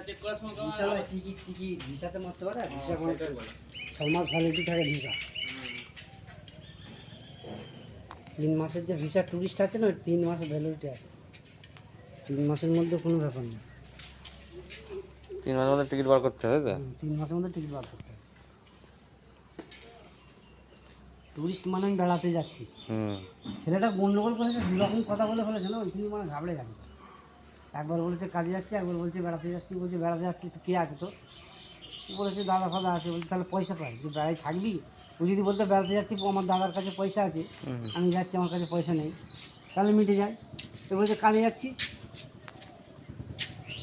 Ticket ভিসাতে মারতে পারে। Visa মানে 6 মাস ভ্যালিডিটি থাকে ভিসা। 3 মাসের যে ভিসা ট্যুরিস্ট আছে না, 3 মাসের ভ্যালিডিটি আছে। 3 মাসের মধ্যে কোনো ব্যাপার নেই। 3 মাসের মধ্যে টিকিট বার করতে হবে, 3 মাসের মধ্যে টিকিট বার করতে হবে। টুরিস্ট মানে আমি বেড়াতে যাচ্ছি। ছেলেটা গন্ডগোল করেছে, দুরকম কথা বলে ফেলেছে না, ওইখানে মানে ঘাবড়ে গেছে। একবার বলেছে কাজে যাচ্ছি, একবার বলছে বেড়াতে যাচ্ছি। বলছে বেড়াতে যাচ্ছি তো কে আছে তো? বলেছে দাদা ফাদা আছে। বলছে তাহলে পয়সা পাই, যে বেড়াই থাকবি। ও যদি বলতে বেড়াতে যাচ্ছি, আমার দাদার কাছে পয়সা আছে, আমি যাচ্ছি, আমার কাছে পয়সা নেই, তাহলে মিটে যায়। তো বলছে কাজে যাচ্ছিস,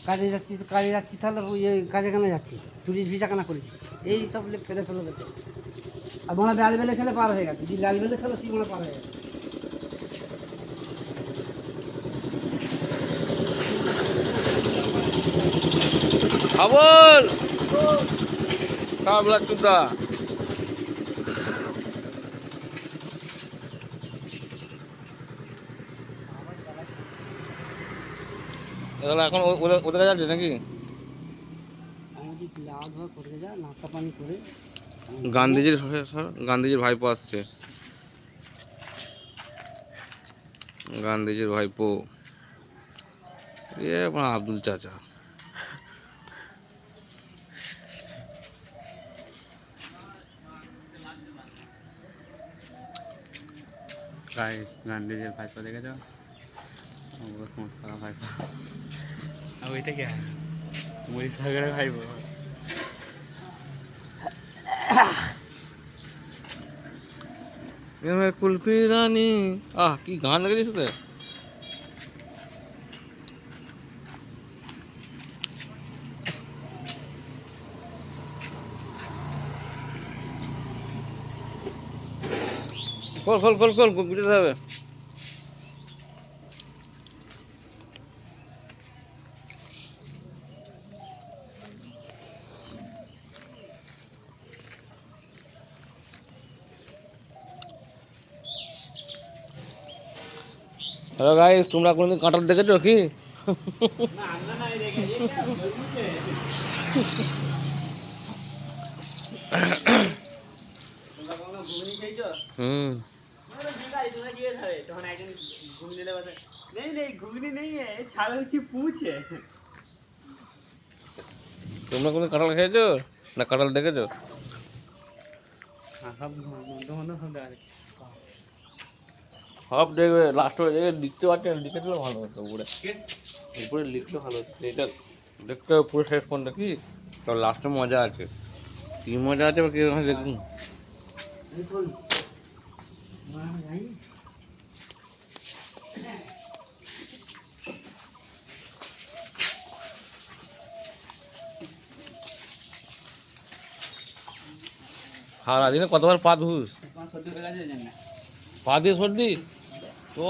তাহলে ওই কাজে কেন যাচ্ছিস, টুরিস্ট ভিসা কেন করেছিস, এই সব ফেলে ফেলে গেছে। আর মনে লাল বেলে খেলে পার হয়ে গেছে, যে লাল বেলে খেলো সেই মনে পার হয়ে গেছে। খবর কাবলা চুদা এখন ওদের কাছে যাচ্ছে নাকি? নাস্তা পানি করে গান্ধীজির ভাইপো আসছে। গান্ধীজির ভাইপো আব্দুল চাচা। গান্ধীজির ভাইপো দেখেছ? ভাইপো ওইটা কে? মুড়ি সাগরের ভাইপো। কুলফি রানী কি গান লেগেছিস তো? খোল খোল খোল খোল গুটিতে হবে। হ্যালো গাইস, তোমরা কোনদিন কাঁঠাল দেখেছো কি? তোমরা কোনদিন কাঁঠাল খেয়েছো না কাঁঠাল দেখেছো? সব দেখবে লাস্ট লিখতে পারছে, লিখে দিলে ভালো হতো। উপরে লিখলে ভালো হতো। এটা দেখতে হবে পুরো শেষ কোনটা কি, তো লাস্টে মজা আছে। কি মজা আছে বা কি দেখুন। সারাদিনে কতবার পা ধুস? পা দিয়ে সর্দি তো